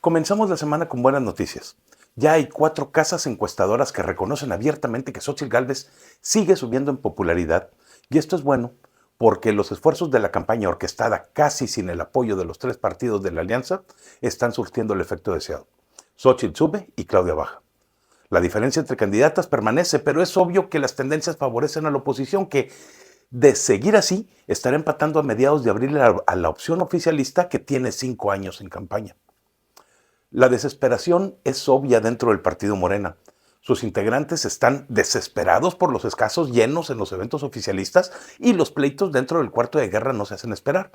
Comenzamos la semana con buenas noticias. Ya hay 4 casas encuestadoras que reconocen abiertamente que Xóchitl Gálvez sigue subiendo en popularidad, y esto es bueno porque los esfuerzos de la campaña orquestada casi sin el apoyo de los 3 partidos de la alianza están surtiendo el efecto deseado. Xóchitl sube y Claudia baja. La diferencia entre candidatas permanece, pero es obvio que las tendencias favorecen a la oposición que, de seguir así, estará empatando a mediados de abril a la opción oficialista que tiene 5 años en campaña. La desesperación es obvia dentro del partido Morena. Sus integrantes están desesperados por los escasos llenos en los eventos oficialistas y los pleitos dentro del cuarto de guerra no se hacen esperar.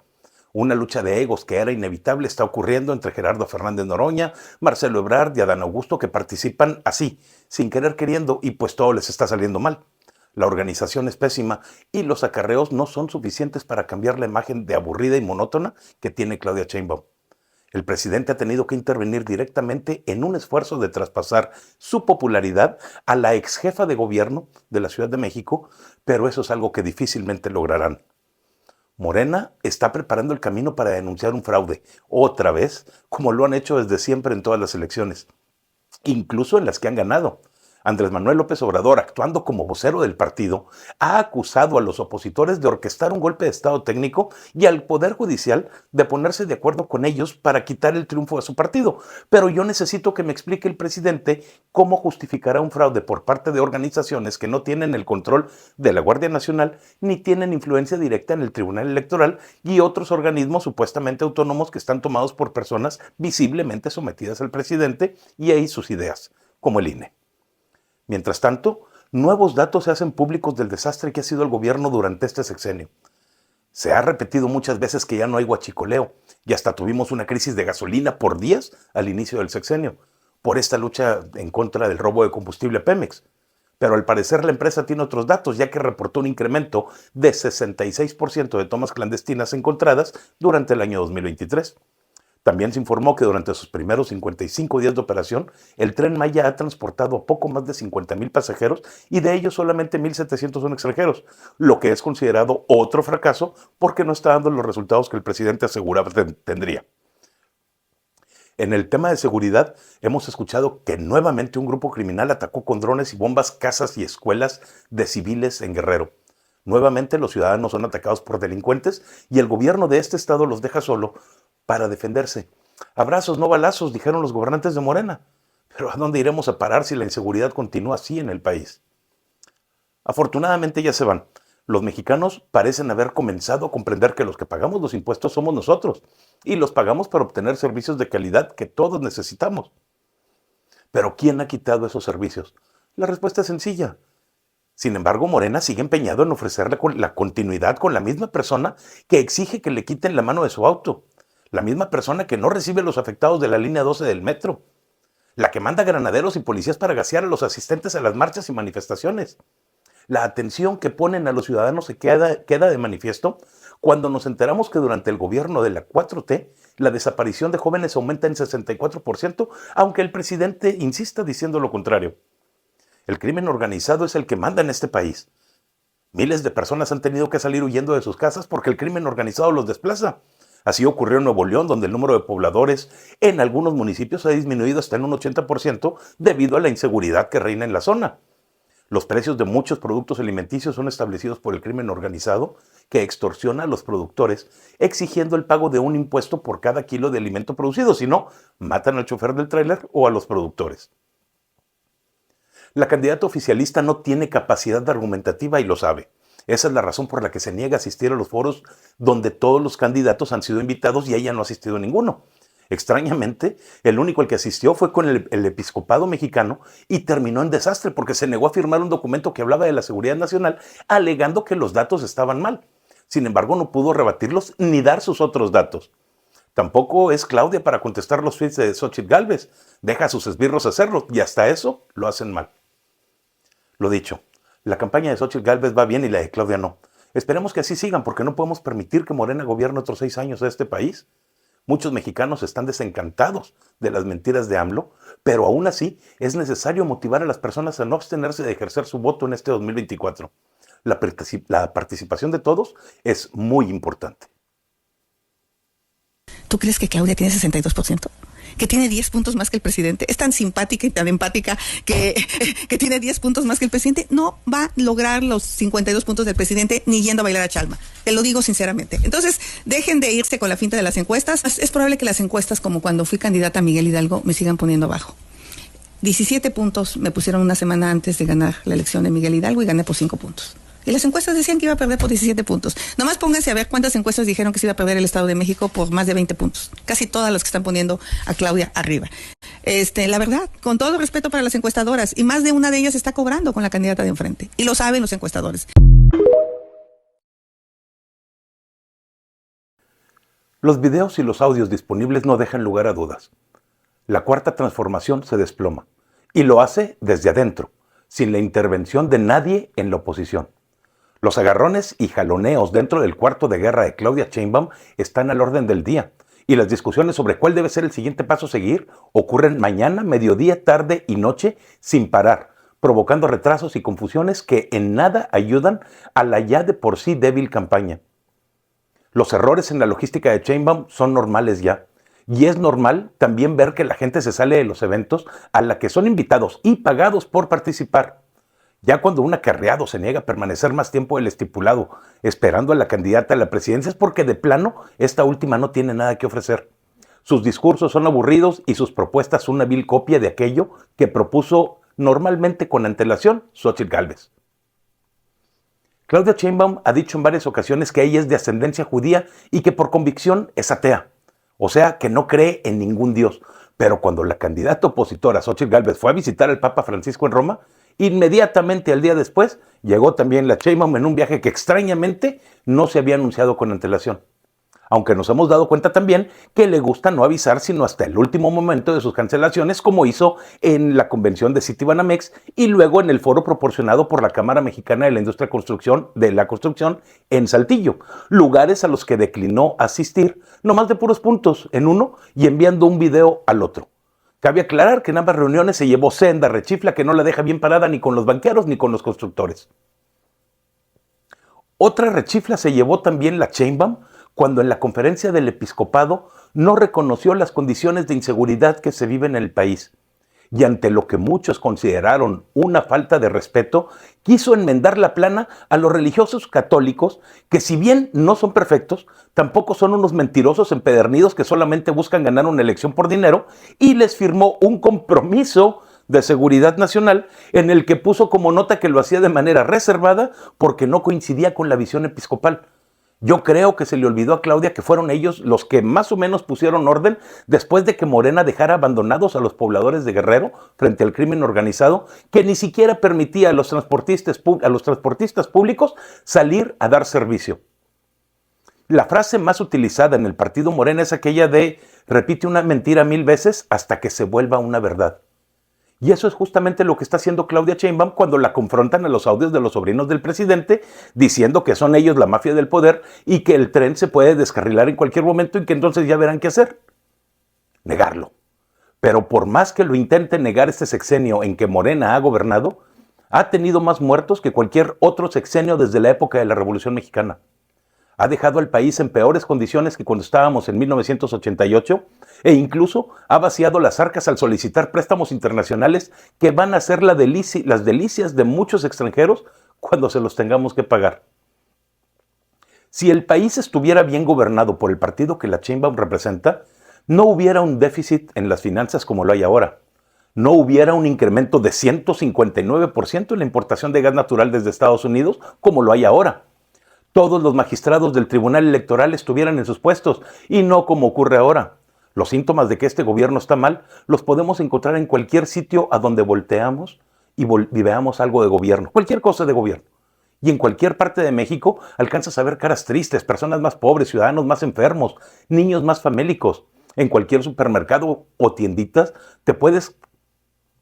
Una lucha de egos que era inevitable está ocurriendo entre Gerardo Fernández Noroña, Marcelo Ebrard y Adán Augusto, que participan así, sin querer queriendo, y pues todo les está saliendo mal. La organización es pésima y los acarreos no son suficientes para cambiar la imagen de aburrida y monótona que tiene Claudia Sheinbaum. El presidente ha tenido que intervenir directamente en un esfuerzo de traspasar su popularidad a la ex jefa de gobierno de la Ciudad de México, pero eso es algo que difícilmente lograrán. Morena está preparando el camino para denunciar un fraude, otra vez, como lo han hecho desde siempre en todas las elecciones, incluso en las que han ganado. Andrés Manuel López Obrador, actuando como vocero del partido, ha acusado a los opositores de orquestar un golpe de Estado técnico y al Poder Judicial de ponerse de acuerdo con ellos para quitar el triunfo a su partido. Pero yo necesito que me explique el presidente cómo justificará un fraude por parte de organizaciones que no tienen el control de la Guardia Nacional ni tienen influencia directa en el Tribunal Electoral y otros organismos supuestamente autónomos que están tomados por personas visiblemente sometidas al presidente y ahí sus ideas, como el INE. Mientras tanto, nuevos datos se hacen públicos del desastre que ha sido el gobierno durante este sexenio. Se ha repetido muchas veces que ya no hay huachicoleo y hasta tuvimos una crisis de gasolina por días al inicio del sexenio, por esta lucha en contra del robo de combustible a Pemex. Pero al parecer la empresa tiene otros datos, ya que reportó un incremento de 66% de tomas clandestinas encontradas durante el año 2023. También se informó que durante sus primeros 55 días de operación, el Tren Maya ha transportado a poco más de 50,000 pasajeros y de ellos solamente 1,700 son extranjeros, lo que es considerado otro fracaso porque no está dando los resultados que el presidente aseguraba tendría. En el tema de seguridad, hemos escuchado que nuevamente un grupo criminal atacó con drones y bombas casas y escuelas de civiles en Guerrero. Nuevamente los ciudadanos son atacados por delincuentes y el gobierno de este estado los deja solo para defenderse. Abrazos, no balazos, dijeron los gobernantes de Morena. Pero ¿a dónde iremos a parar si la inseguridad continúa así en el país? Afortunadamente ya se van. Los mexicanos parecen haber comenzado a comprender que los que pagamos los impuestos somos nosotros y los pagamos para obtener servicios de calidad que todos necesitamos. Pero ¿quién ha quitado esos servicios? La respuesta es sencilla. Sin embargo, Morena sigue empeñado en ofrecerle la continuidad con la misma persona que exige que le quiten la mano de su auto. La misma persona que no recibe a los afectados de la línea 12 del metro. La que manda granaderos y policías para gasear a los asistentes a las marchas y manifestaciones. La atención que ponen a los ciudadanos se queda de manifiesto cuando nos enteramos que durante el gobierno de la 4T, la desaparición de jóvenes aumenta en 64%, aunque el presidente insista diciendo lo contrario. El crimen organizado es el que manda en este país. Miles de personas han tenido que salir huyendo de sus casas porque el crimen organizado los desplaza. Así ocurrió en Nuevo León, donde el número de pobladores en algunos municipios ha disminuido hasta en un 80% debido a la inseguridad que reina en la zona. Los precios de muchos productos alimenticios son establecidos por el crimen organizado que extorsiona a los productores exigiendo el pago de un impuesto por cada kilo de alimento producido, si no, matan al chofer del tráiler o a los productores. La candidata oficialista no tiene capacidad argumentativa y lo sabe. Esa es la razón por la que se niega a asistir a los foros donde todos los candidatos han sido invitados y ella no ha asistido a ninguno. Extrañamente, el único al que asistió fue con el episcopado mexicano y terminó en desastre porque se negó a firmar un documento que hablaba de la seguridad nacional alegando que los datos estaban mal. Sin embargo, no pudo rebatirlos ni dar sus otros datos. Tampoco es Claudia para contestar los tweets de Xóchitl Gálvez. Deja a sus esbirros hacerlo y hasta eso lo hacen mal. Lo dicho, la campaña de Xóchitl Gálvez va bien y la de Claudia no. Esperemos que así sigan porque no podemos permitir que Morena gobierne otros 6 años de este país. Muchos mexicanos están desencantados de las mentiras de AMLO, pero aún así es necesario motivar a las personas a no abstenerse de ejercer su voto en este 2024. La participación de todos es muy importante. ¿Tú crees que Claudia tiene 62%? que tiene 10 puntos más que el presidente, es tan simpática y tan empática que tiene 10 puntos más que el presidente, no va a lograr los 52 puntos del presidente ni yendo a bailar a Chalma. Te lo digo sinceramente. Entonces, dejen de irse con la finta de las encuestas. Es probable que las encuestas, como cuando fui candidata a Miguel Hidalgo, me sigan poniendo abajo. 17 puntos me pusieron una semana antes de ganar la elección de Miguel Hidalgo y gané por 5 puntos. Y las encuestas decían que iba a perder por 17 puntos. Nomás pónganse a ver cuántas encuestas dijeron que se iba a perder el Estado de México por más de 20 puntos. Casi todas las que están poniendo a Claudia arriba. La verdad, con todo respeto para las encuestadoras, y más de una de ellas está cobrando con la candidata de enfrente. Y lo saben los encuestadores. Los videos y los audios disponibles no dejan lugar a dudas. La cuarta transformación se desploma. Y lo hace desde adentro, sin la intervención de nadie en la oposición. Los agarrones y jaloneos dentro del cuarto de guerra de Claudia Sheinbaum están al orden del día, y las discusiones sobre cuál debe ser el siguiente paso a seguir ocurren mañana, mediodía, tarde y noche sin parar, provocando retrasos y confusiones que en nada ayudan a la ya de por sí débil campaña. Los errores en la logística de Sheinbaum son normales ya, y es normal también ver que la gente se sale de los eventos a la que son invitados y pagados por participar. Ya cuando un acarreado se niega a permanecer más tiempo del estipulado esperando a la candidata a la presidencia es porque de plano esta última no tiene nada que ofrecer. Sus discursos son aburridos y sus propuestas una vil copia de aquello que propuso normalmente con antelación Xóchitl Gálvez. Claudia Sheinbaum ha dicho en varias ocasiones que ella es de ascendencia judía y que por convicción es atea, o sea que no cree en ningún dios. Pero cuando la candidata opositora Xóchitl Gálvez fue a visitar al Papa Francisco en Roma, inmediatamente al día después llegó también la Sheinbaum en un viaje que extrañamente no se había anunciado con antelación. Aunque nos hemos dado cuenta también que le gusta no avisar sino hasta el último momento de sus cancelaciones, como hizo en la convención de Citibanamex y luego en el foro proporcionado por la Cámara Mexicana de la Industria de la Construcción en Saltillo, lugares a los que declinó asistir, nomás de puros puntos en uno y enviando un video al otro. Cabe aclarar que en ambas reuniones se llevó senda rechifla que no la deja bien parada ni con los banqueros ni con los constructores. Otra rechifla se llevó también la Sheinbaum cuando en la conferencia del episcopado no reconoció las condiciones de inseguridad que se viven en el país. Y ante lo que muchos consideraron una falta de respeto, quiso enmendar la plana a los religiosos católicos que, si bien no son perfectos, tampoco son unos mentirosos empedernidos que solamente buscan ganar una elección por dinero, y les firmó un compromiso de seguridad nacional en el que puso como nota que lo hacía de manera reservada porque no coincidía con la visión episcopal. Yo creo que se le olvidó a Claudia que fueron ellos los que más o menos pusieron orden después de que Morena dejara abandonados a los pobladores de Guerrero frente al crimen organizado, que ni siquiera permitía a los transportistas públicos salir a dar servicio. La frase más utilizada en el partido Morena es aquella de repite una mentira 1000 veces hasta que se vuelva una verdad. Y eso es justamente lo que está haciendo Claudia Sheinbaum cuando la confrontan a los audios de los sobrinos del presidente, diciendo que son ellos la mafia del poder y que el tren se puede descarrilar en cualquier momento y que entonces ya verán qué hacer. Negarlo. Pero por más que lo intente negar este sexenio en que Morena ha gobernado, ha tenido más muertos que cualquier otro sexenio desde la época de la Revolución Mexicana. Ha dejado al país en peores condiciones que cuando estábamos en 1988 e incluso ha vaciado las arcas al solicitar préstamos internacionales que van a ser las delicias de muchos extranjeros cuando se los tengamos que pagar. Si el país estuviera bien gobernado por el partido que la Sheinbaum representa, no hubiera un déficit en las finanzas como lo hay ahora. No hubiera un incremento de 159% en la importación de gas natural desde Estados Unidos como lo hay ahora. Todos los magistrados del Tribunal Electoral estuvieran en sus puestos y no como ocurre ahora. Los síntomas de que este gobierno está mal los podemos encontrar en cualquier sitio a donde volteamos y veamos algo de gobierno, cualquier cosa de gobierno. Y en cualquier parte de México alcanzas a ver caras tristes, personas más pobres, ciudadanos más enfermos, niños más famélicos. En cualquier supermercado o tienditas te puedes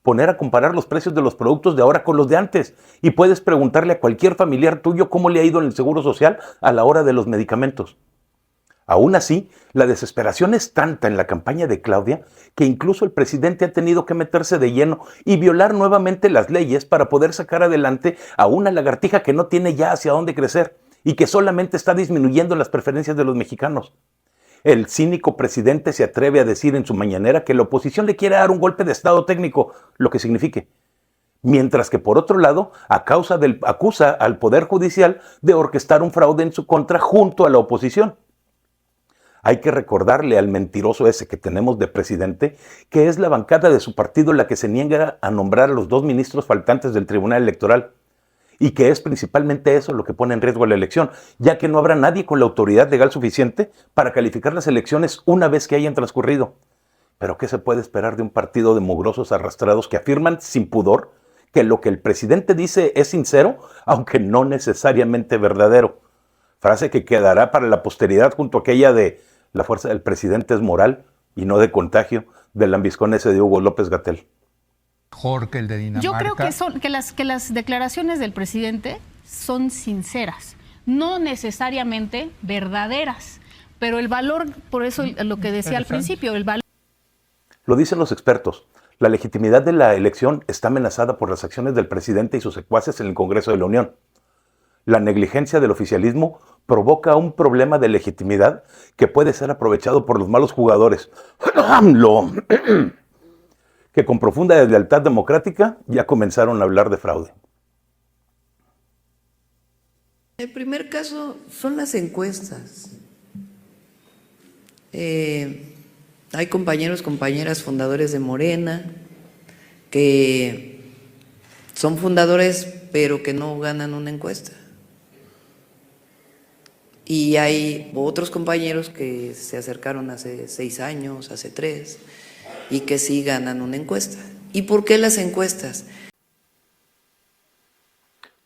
poner a comparar los precios de los productos de ahora con los de antes y puedes preguntarle a cualquier familiar tuyo cómo le ha ido en el Seguro Social a la hora de los medicamentos. Aún así, la desesperación es tanta en la campaña de Claudia que incluso el presidente ha tenido que meterse de lleno y violar nuevamente las leyes para poder sacar adelante a una lagartija que no tiene ya hacia dónde crecer y que solamente está disminuyendo las preferencias de los mexicanos. El cínico presidente se atreve a decir en su mañanera que la oposición le quiere dar un golpe de estado técnico, lo que signifique. Mientras que por otro lado, acusa al Poder Judicial de orquestar un fraude en su contra junto a la oposición. Hay que recordarle al mentiroso ese que tenemos de presidente que es la bancada de su partido la que se niega a nombrar a los 2 ministros faltantes del Tribunal Electoral y que es principalmente eso lo que pone en riesgo la elección, ya que no habrá nadie con la autoridad legal suficiente para calificar las elecciones una vez que hayan transcurrido. Pero ¿qué se puede esperar de un partido de mugrosos arrastrados que afirman sin pudor que lo que el presidente dice es sincero, aunque no necesariamente verdadero? Frase que quedará para la posteridad junto a aquella de la fuerza del presidente es moral y no de contagio, del lambiscón ese de Hugo López-Gatell. Mejor que el de Dinamarca. Yo creo que las declaraciones del presidente son sinceras, no necesariamente verdaderas, pero el valor, por eso lo que decía al principio, el valor. Lo dicen los expertos. La legitimidad de la elección está amenazada por las acciones del presidente y sus secuaces en el Congreso de la Unión. La negligencia del oficialismo provoca un problema de legitimidad que puede ser aprovechado por los malos jugadores, que con profunda deslealtad democrática ya comenzaron a hablar de fraude. El primer caso son las encuestas. Hay compañeras fundadores de Morena que son fundadores pero que no ganan una encuesta. Y hay otros compañeros que se acercaron hace 6 años, hace 3, y que sí ganan una encuesta. ¿Y por qué las encuestas?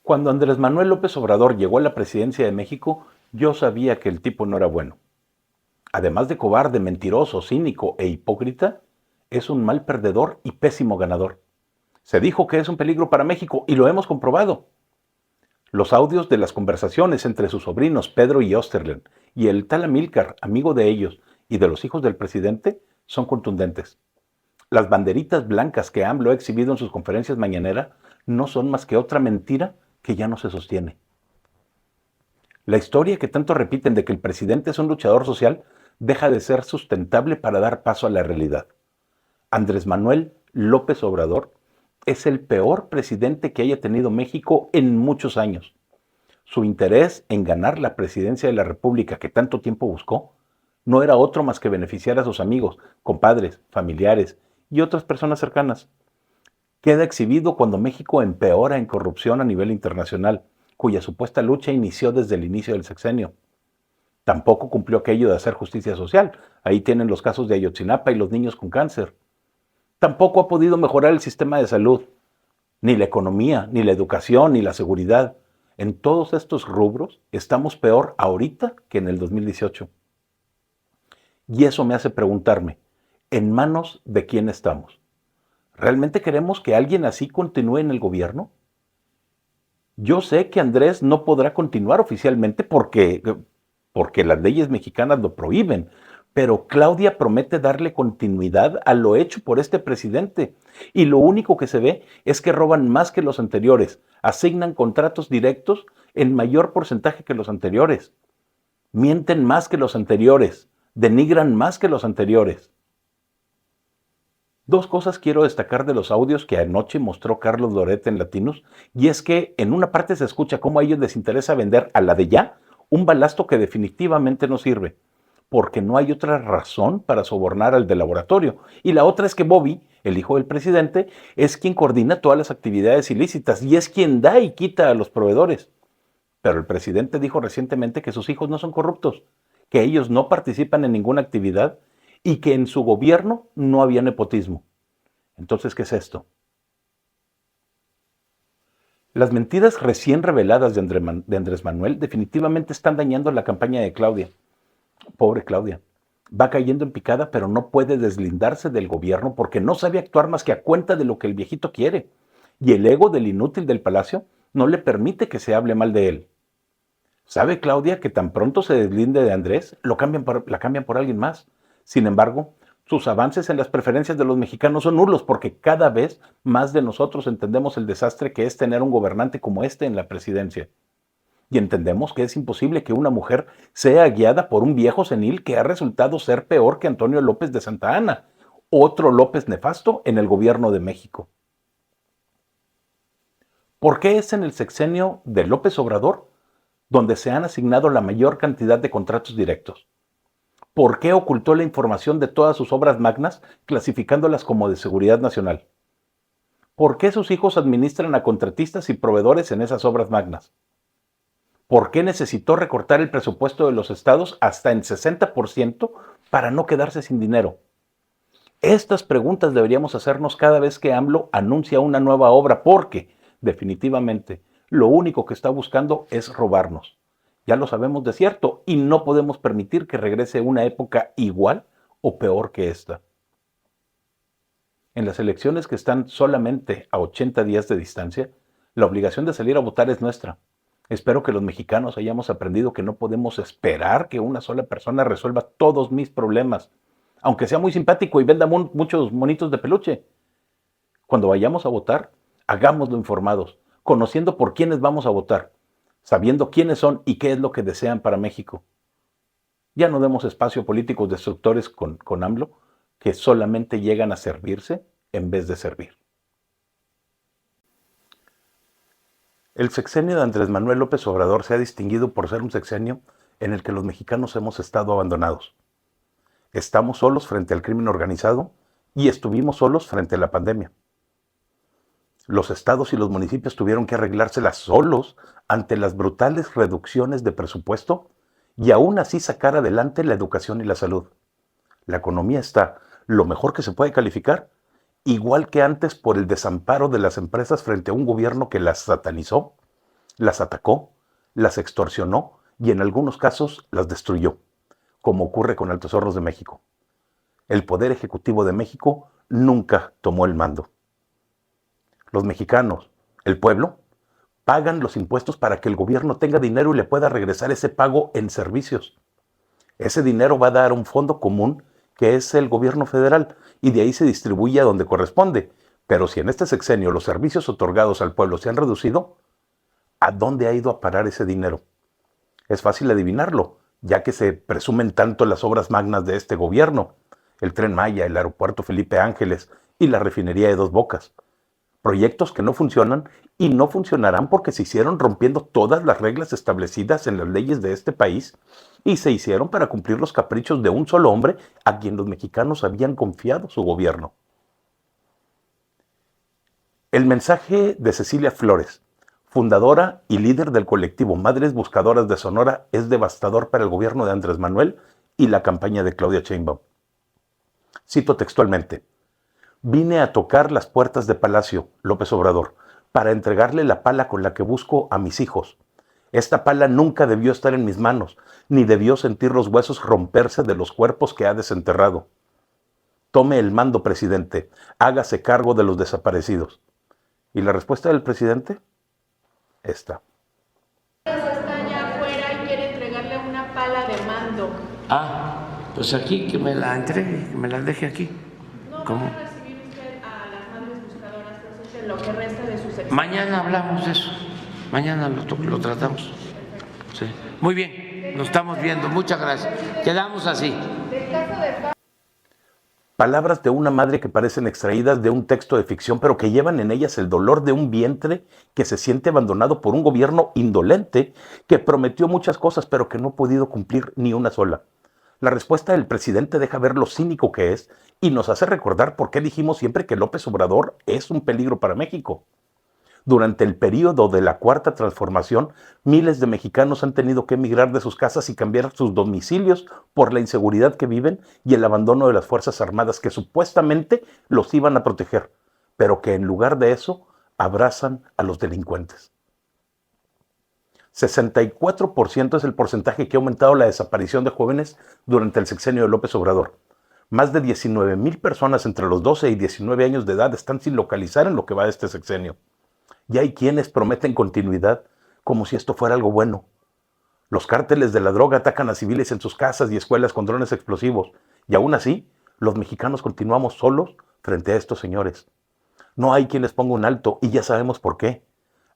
Cuando Andrés Manuel López Obrador llegó a la presidencia de México, yo sabía que el tipo no era bueno. Además de cobarde, mentiroso, cínico e hipócrita, es un mal perdedor y pésimo ganador. Se dijo que es un peligro para México y lo hemos comprobado. Los audios de las conversaciones entre sus sobrinos Pedro y Osterlen y el tal Amílcar, amigo de ellos y de los hijos del presidente, son contundentes. Las banderitas blancas que AMLO ha exhibido en sus conferencias mañaneras no son más que otra mentira que ya no se sostiene. La historia que tanto repiten de que el presidente es un luchador social deja de ser sustentable para dar paso a la realidad. Andrés Manuel López Obrador es el peor presidente que haya tenido México en muchos años. Su interés en ganar la presidencia de la República que tanto tiempo buscó no era otro más que beneficiar a sus amigos, compadres, familiares y otras personas cercanas. Queda exhibido cuando México empeora en corrupción a nivel internacional, cuya supuesta lucha inició desde el inicio del sexenio. Tampoco cumplió aquello de hacer justicia social. Ahí tienen los casos de Ayotzinapa y los niños con cáncer. Tampoco ha podido mejorar el sistema de salud, ni la economía, ni la educación, ni la seguridad. En todos estos rubros estamos peor ahorita que en el 2018. Y eso me hace preguntarme, ¿en manos de quién estamos? ¿Realmente queremos que alguien así continúe en el gobierno? Yo sé que Andrés no podrá continuar oficialmente porque las leyes mexicanas lo prohíben, pero Claudia promete darle continuidad a lo hecho por este presidente. Y lo único que se ve es que roban más que los anteriores, asignan contratos directos en mayor porcentaje que los anteriores, mienten más que los anteriores, denigran más que los anteriores. 2 cosas quiero destacar de los audios que anoche mostró Carlos Loret en Latinos, y es que en una parte se escucha cómo a ellos les interesa vender a la de ya un balasto que definitivamente no sirve, porque no hay otra razón para sobornar al de laboratorio. Y la otra es que Bobby, el hijo del presidente, es quien coordina todas las actividades ilícitas y es quien da y quita a los proveedores. Pero el presidente dijo recientemente que sus hijos no son corruptos, que ellos no participan en ninguna actividad y que en su gobierno no había nepotismo. Entonces, ¿qué es esto? Las mentiras recién reveladas de Andrés Manuel definitivamente están dañando la campaña de Claudia. Pobre Claudia. Va cayendo en picada, pero no puede deslindarse del gobierno porque no sabe actuar más que a cuenta de lo que el viejito quiere. Y el ego del inútil del palacio no le permite que se hable mal de él. Sabe Claudia que tan pronto se deslinde de Andrés, la cambian por alguien más. Sin embargo, sus avances en las preferencias de los mexicanos son nulos porque cada vez más de nosotros entendemos el desastre que es tener un gobernante como este en la presidencia. y entendemos que es imposible que una mujer sea guiada por un viejo senil que ha resultado ser peor que Antonio López de Santa Anna, otro López nefasto en el gobierno de México. ¿Por qué es en el sexenio de López Obrador donde se han asignado la mayor cantidad de contratos directos? ¿Por qué ocultó la información de todas sus obras magnas, clasificándolas como de seguridad nacional? ¿Por qué sus hijos administran a contratistas y proveedores en esas obras magnas? ¿Por qué necesitó recortar el presupuesto de los estados hasta en 60% para no quedarse sin dinero? Estas preguntas deberíamos hacernos cada vez que AMLO anuncia una nueva obra, porque definitivamente lo único que está buscando es robarnos. Ya lo sabemos de cierto y no podemos permitir que regrese una época igual o peor que esta. En las elecciones que están solamente a 80 días de distancia, la obligación de salir a votar es nuestra. Espero que los mexicanos hayamos aprendido que no podemos esperar que una sola persona resuelva todos mis problemas, aunque sea muy simpático y venda muchos monitos de peluche. Cuando vayamos a votar, hagámoslo informados, conociendo por quiénes vamos a votar, sabiendo quiénes son y qué es lo que desean para México. Ya no demos espacio a políticos destructores con AMLO, que solamente llegan a servirse en vez de servir. El sexenio de Andrés Manuel López Obrador se ha distinguido por ser un sexenio en el que los mexicanos hemos estado abandonados. Estamos solos frente al crimen organizado y estuvimos solos frente a la pandemia. Los estados y los municipios tuvieron que arreglárselas solos ante las brutales reducciones de presupuesto y aún así sacar adelante la educación y la salud. La economía está lo mejor que se puede calificar, igual que antes por el desamparo de las empresas frente a un gobierno que las satanizó, las atacó, las extorsionó y en algunos casos las destruyó, como ocurre con Altos Hornos de México. El Poder Ejecutivo de México nunca tomó el mando. Los mexicanos, el pueblo, pagan los impuestos para que el gobierno tenga dinero y le pueda regresar ese pago en servicios. Ese dinero va a dar un fondo común que es el gobierno federal y de ahí se distribuye a donde corresponde. Pero si en este sexenio los servicios otorgados al pueblo se han reducido, ¿a dónde ha ido a parar ese dinero? Es fácil adivinarlo, ya que se presumen tanto las obras magnas de este gobierno, el Tren Maya, el Aeropuerto Felipe Ángeles y la refinería de Dos Bocas. Proyectos que no funcionan y no funcionarán porque se hicieron rompiendo todas las reglas establecidas en las leyes de este país y se hicieron para cumplir los caprichos de un solo hombre a quien los mexicanos habían confiado su gobierno. El mensaje de Cecilia Flores, fundadora y líder del colectivo Madres Buscadoras de Sonora, es devastador para el gobierno de Andrés Manuel y la campaña de Claudia Sheinbaum. Cito textualmente: vine a tocar las puertas de Palacio, López Obrador, para entregarle la pala con la que busco a mis hijos. Esta pala nunca debió estar en mis manos, ni debió sentir los huesos romperse de los cuerpos que ha desenterrado. Tome el mando, presidente, hágase cargo de los desaparecidos. ¿Y la respuesta del presidente? Esta. Está allá afuera y quiere entregarle una pala de mando. Pues aquí, que me la entregue, que me la deje aquí. ¿Cómo? A las madres buscadoras, en lo que resta de su sexenio. Mañana hablamos de eso, mañana lo tratamos. Sí. Muy bien, nos estamos viendo, muchas gracias. Quedamos así. Palabras de una madre que parecen extraídas de un texto de ficción, pero que llevan en ellas el dolor de un vientre que se siente abandonado por un gobierno indolente que prometió muchas cosas, pero que no ha podido cumplir ni una sola. La respuesta del presidente deja ver lo cínico que es y nos hace recordar por qué dijimos siempre que López Obrador es un peligro para México. Durante el período de la Cuarta Transformación, miles de mexicanos han tenido que emigrar de sus casas y cambiar sus domicilios por la inseguridad que viven y el abandono de las Fuerzas Armadas que supuestamente los iban a proteger, pero que en lugar de eso abrazan a los delincuentes. 64% es el porcentaje que ha aumentado la desaparición de jóvenes durante el sexenio de López Obrador. Más de 19,000 personas entre los 12 y 19 años de edad están sin localizar en lo que va de este sexenio. Y hay quienes prometen continuidad como si esto fuera algo bueno. Los cárteles de la droga atacan a civiles en sus casas y escuelas con drones explosivos. Y aún así, los mexicanos continuamos solos frente a estos señores. No hay quien les ponga un alto y ya sabemos por qué.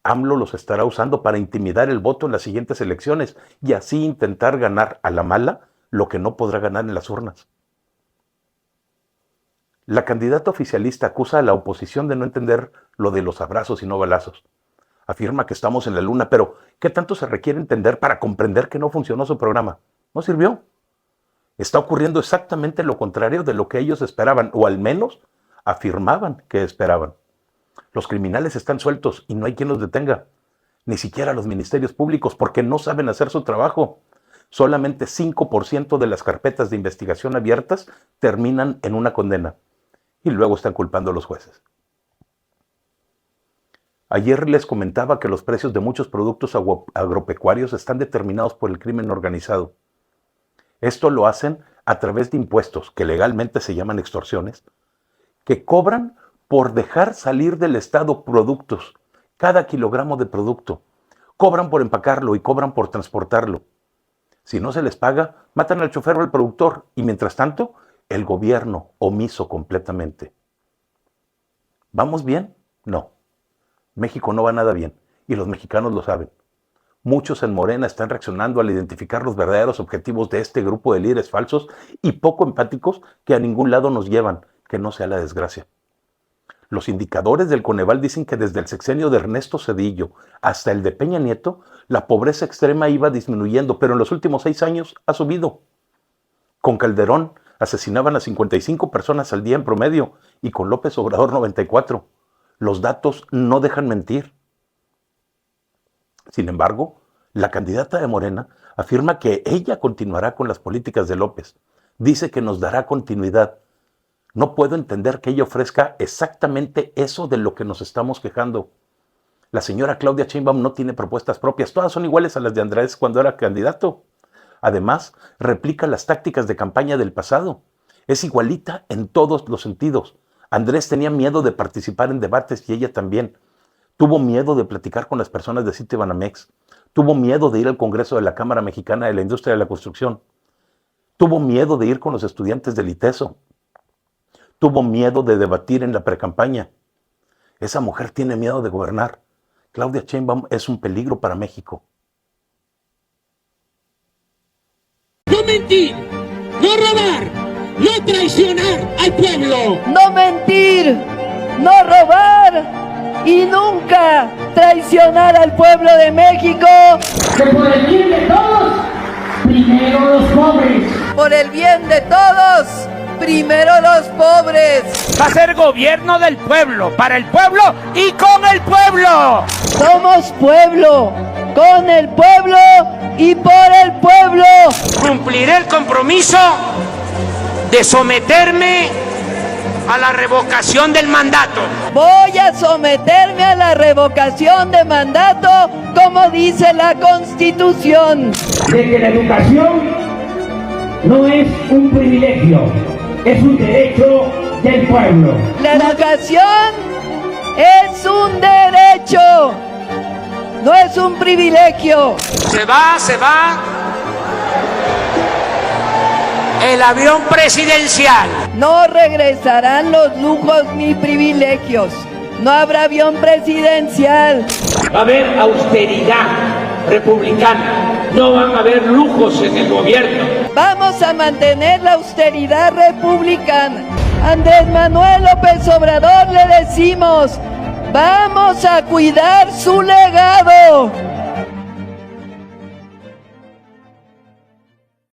AMLO los estará usando para intimidar el voto en las siguientes elecciones y así intentar ganar a la mala lo que no podrá ganar en las urnas. La candidata oficialista acusa a la oposición de no entender lo de los abrazos y no balazos. Afirma que estamos en la luna, pero ¿qué tanto se requiere entender para comprender que no funcionó su programa? No sirvió. Está ocurriendo exactamente lo contrario de lo que ellos esperaban, o al menos afirmaban que esperaban. Los criminales están sueltos y no hay quien los detenga, ni siquiera los ministerios públicos, porque no saben hacer su trabajo. Solamente 5% de las carpetas de investigación abiertas terminan en una condena y luego están culpando a los jueces. Ayer les comentaba que los precios de muchos productos agropecuarios están determinados por el crimen organizado. Esto lo hacen a través de impuestos, que legalmente se llaman extorsiones, que cobran por dejar salir del Estado productos, cada kilogramo de producto. Cobran por empacarlo y cobran por transportarlo. Si no se les paga, matan al chofer o al productor y mientras tanto, el gobierno omiso completamente. ¿Vamos bien? No. México no va nada bien y los mexicanos lo saben. Muchos en Morena están reaccionando al identificar los verdaderos objetivos de este grupo de líderes falsos y poco empáticos que a ningún lado nos llevan, que no sea la desgracia. Los indicadores del Coneval dicen que desde el sexenio de Ernesto Zedillo hasta el de Peña Nieto, la pobreza extrema iba disminuyendo, pero en los últimos 6 años ha subido. Con Calderón asesinaban a 55 personas al día en promedio y con López Obrador 94. Los datos no dejan mentir. Sin embargo, la candidata de Morena afirma que ella continuará con las políticas de López. Dice que nos dará continuidad. No puedo entender que ella ofrezca exactamente eso de lo que nos estamos quejando. La señora Claudia Sheinbaum no tiene propuestas propias. Todas son iguales a las de Andrés cuando era candidato. Además, replica las tácticas de campaña del pasado. Es igualita en todos los sentidos. Andrés tenía miedo de participar en debates y ella también. Tuvo miedo de platicar con las personas de Citibanamex. Tuvo miedo de ir al Congreso de la Cámara Mexicana de la Industria de la Construcción. Tuvo miedo de ir con los estudiantes del ITESO. Tuvo miedo de debatir en la precampaña. Esa mujer tiene miedo de gobernar. Claudia Sheinbaum es un peligro para México. No mentir, no robar, no traicionar al pueblo. No mentir, no robar y nunca traicionar al pueblo de México. Que por el bien de todos, primero los pobres. Por el bien de todos, primero los pobres. Va a ser gobierno del pueblo, para el pueblo y con el pueblo. Somos pueblo, con el pueblo y por el pueblo. Cumpliré el compromiso de someterme a la revocación del mandato. Voy a someterme a la revocación de mandato, como dice la Constitución. De que la educación no es un privilegio, es un derecho del pueblo. La educación es un derecho, no es un privilegio. Se va el avión presidencial. No regresarán los lujos ni privilegios. No habrá avión presidencial. Va a haber austeridad republicana. No van a haber lujos en el gobierno. Vamos a mantener la austeridad republicana. Andrés Manuel López Obrador le decimos, vamos a cuidar su legado.